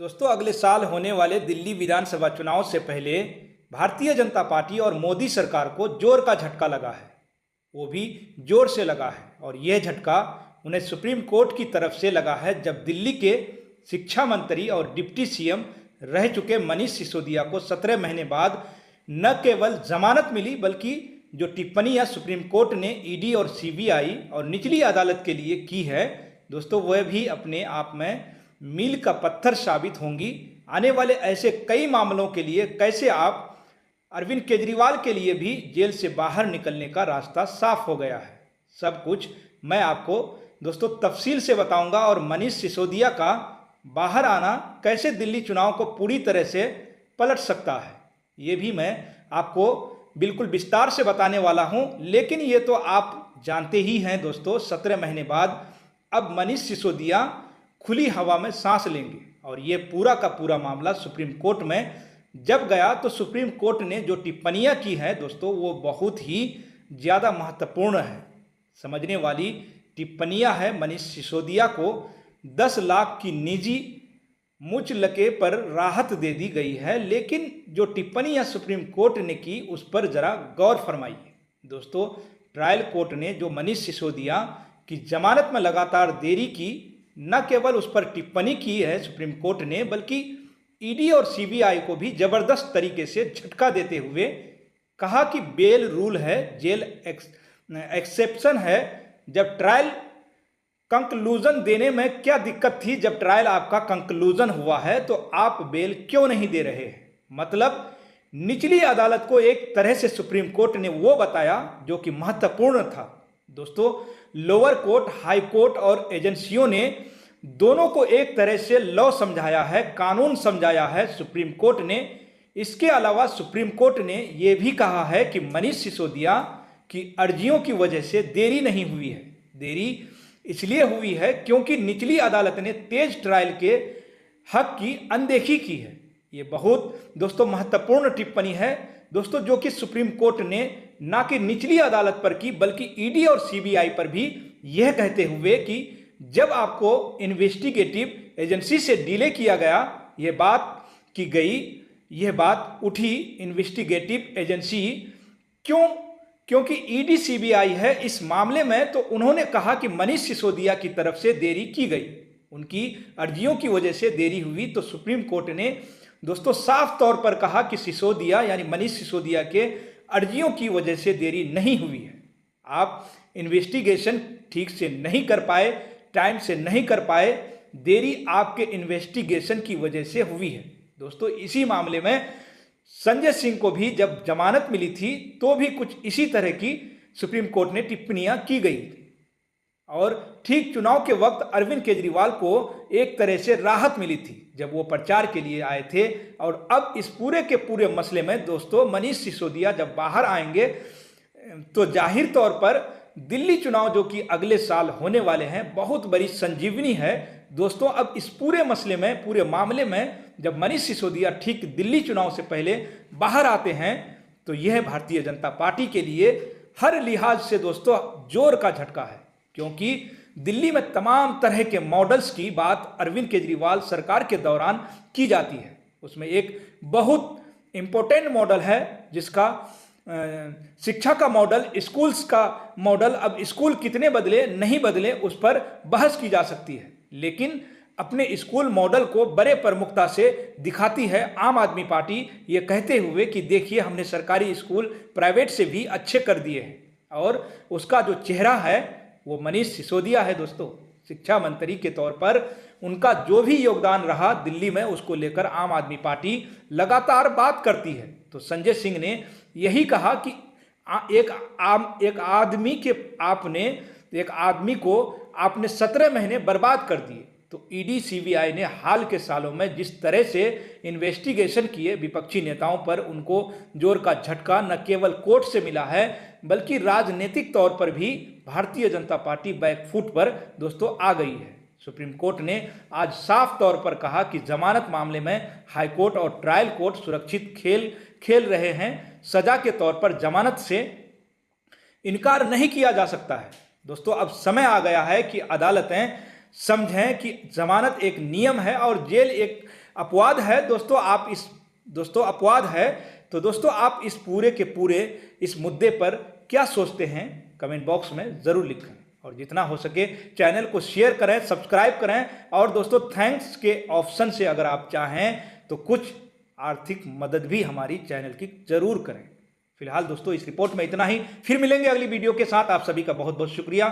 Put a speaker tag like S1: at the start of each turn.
S1: दोस्तों, अगले साल होने वाले दिल्ली विधानसभा चुनाव से पहले भारतीय जनता पार्टी और मोदी सरकार को जोर का झटका लगा है। वो भी जोर से लगा है और यह झटका उन्हें सुप्रीम कोर्ट की तरफ से लगा है, जब दिल्ली के शिक्षा मंत्री और डिप्टी सीएम रह चुके मनीष सिसोदिया को 17 महीने बाद न केवल जमानत मिली, बल्कि जो टिप्पणियां सुप्रीम कोर्ट ने ईडी और सीबीआई और निचली अदालत के लिए की है दोस्तों, वह भी अपने आप में मील का पत्थर साबित होंगी। आने वाले ऐसे कई मामलों के लिए कैसे आप अरविंद केजरीवाल के लिए भी जेल से बाहर निकलने का रास्ता साफ हो गया है। सब कुछ मैं आपको दोस्तों तफसील से बताऊंगा और मनीष सिसोदिया का बाहर आना कैसे दिल्ली चुनाव को पूरी तरह से पलट सकता है, ये भी मैं आपको बिल्कुल विस्तार से बताने वाला हूं। लेकिन ये तो आप जानते ही हैं दोस्तों, 17 महीने बाद अब मनीष सिसोदिया खुली हवा में सांस लेंगे और ये पूरा का पूरा मामला सुप्रीम कोर्ट में जब गया तो सुप्रीम कोर्ट ने जो टिप्पणियां की हैं दोस्तों, वो बहुत ही ज़्यादा महत्वपूर्ण है, समझने वाली टिप्पणियां हैं। मनीष सिसोदिया को 10 लाख की निजी मुचलके पर राहत दे दी गई है, लेकिन जो टिप्पणियां सुप्रीम कोर्ट ने की उस पर ज़रा गौर फरमाइए दोस्तों। ट्रायल कोर्ट ने जो मनीष सिसोदिया की जमानत में लगातार देरी की, न केवल उस पर टिप्पणी की है सुप्रीम कोर्ट ने, बल्कि ईडी और सीबीआई को भी जबरदस्त तरीके से झटका देते हुए कहा कि बेल रूल है, जेल एक्सेप्शन है। जब ट्रायल कंक्लूजन देने में क्या दिक्कत थी, जब ट्रायल आपका कंक्लूजन हुआ है तो आप बेल क्यों नहीं दे रहे हैं? मतलब निचली अदालत को एक तरह से सुप्रीम कोर्ट ने वो बताया जो कि महत्वपूर्ण था दोस्तों। लोअर कोर्ट, हाई कोर्ट और एजेंसियों ने दोनों को एक तरह से लॉ समझाया है, कानून समझाया है सुप्रीम कोर्ट ने। इसके अलावा सुप्रीम कोर्ट ने यह भी कहा है कि मनीष सिसोदिया की अर्जियों की वजह से देरी नहीं हुई है। देरी इसलिए हुई है क्योंकि निचली अदालत ने तेज ट्रायल के हक की अनदेखी की है। ये बहुत दोस्तों महत्वपूर्ण टिप्पणी है दोस्तों, जो कि सुप्रीम कोर्ट ने ना कि निचली अदालत पर की बल्कि ईडी और सीबीआई पर भी, यह कहते हुए कि जब आपको इन्वेस्टिगेटिव एजेंसी से डिले किया गया, यह बात की गई, यह बात उठी इन्वेस्टिगेटिव एजेंसी क्यों, क्योंकि ईडी सीबीआई है इस मामले में, तो उन्होंने कहा कि मनीष सिसोदिया की तरफ से देरी की गई, उनकी अर्जियों की वजह से देरी हुई। तो सुप्रीम कोर्ट ने दोस्तों साफ तौर पर कहा कि सिसोदिया यानी मनीष सिसोदिया के अर्जियों की वजह से देरी नहीं हुई है। आप इन्वेस्टिगेशन ठीक से नहीं कर पाए, टाइम से नहीं कर पाए, देरी आपके इन्वेस्टिगेशन की वजह से हुई है दोस्तों। इसी मामले में संजय सिंह को भी जब जमानत मिली थी तो भी कुछ इसी तरह की सुप्रीम कोर्ट ने टिप्पणियां की गई थी और ठीक चुनाव के वक्त अरविंद केजरीवाल को एक तरह से राहत मिली थी जब वो प्रचार के लिए आए थे। और अब इस पूरे के पूरे मसले में दोस्तों मनीष सिसोदिया जब बाहर आएंगे तो जाहिर तौर पर दिल्ली चुनाव जो कि अगले साल होने वाले हैं, बहुत बड़ी संजीवनी है दोस्तों। अब इस पूरे मसले में, पूरे मामले में जब मनीष सिसोदिया ठीक दिल्ली चुनाव से पहले बाहर आते हैं तो यह भारतीय जनता पार्टी के लिए हर लिहाज से दोस्तों जोर का झटका है, क्योंकि दिल्ली में तमाम तरह के मॉडल्स की बात अरविंद केजरीवाल सरकार के दौरान की जाती है। उसमें एक बहुत इम्पोर्टेंट मॉडल है जिसका शिक्षा का मॉडल, स्कूल्स का मॉडल। अब स्कूल कितने बदले नहीं बदले उस पर बहस की जा सकती है, लेकिन अपने स्कूल मॉडल को बड़े प्रमुखता से दिखाती है आम आदमी पार्टी, ये कहते हुए कि देखिए हमने सरकारी स्कूल प्राइवेट से भी अच्छे कर दिए हैं। और उसका जो चेहरा है वो मनीष सिसोदिया है दोस्तों। शिक्षा मंत्री के तौर पर उनका जो भी योगदान रहा दिल्ली में, उसको लेकर आम आदमी पार्टी लगातार बात करती है। तो संजय सिंह ने यही कहा कि एक आदमी को आपने 17 महीने बर्बाद कर दिए। तो ईडी सीबीआई ने हाल के सालों में जिस तरह से इन्वेस्टिगेशन किए विपक्षी नेताओं पर, उनको जोर का झटका न केवल कोर्ट से मिला है बल्कि राजनीतिक तौर पर भी भारतीय जनता पार्टी बैकफुट पर दोस्तों आ गई है। सुप्रीम कोर्ट ने आज साफ तौर पर कहा कि जमानत मामले में हाई कोर्ट और ट्रायल कोर्ट सुरक्षित खेल रहे हैं। सजा के तौर पर जमानत से इनकार नहीं किया जा सकता है दोस्तों। अब समय आ गया है कि अदालतें समझें कि जमानत एक नियम है और जेल एक अपवाद है दोस्तों, अपवाद है। तो दोस्तों आप इस पूरे के पूरे इस मुद्दे पर क्या सोचते हैं कमेंट बॉक्स में ज़रूर लिखें, और जितना हो सके चैनल को शेयर करें, सब्सक्राइब करें, और दोस्तों थैंक्स के ऑप्शन से अगर आप चाहें तो कुछ आर्थिक मदद भी हमारी चैनल की जरूर करें। फिलहाल दोस्तों इस रिपोर्ट में इतना ही, फिर मिलेंगे अगली वीडियो के साथ। आप सभी का बहुत बहुत शुक्रिया।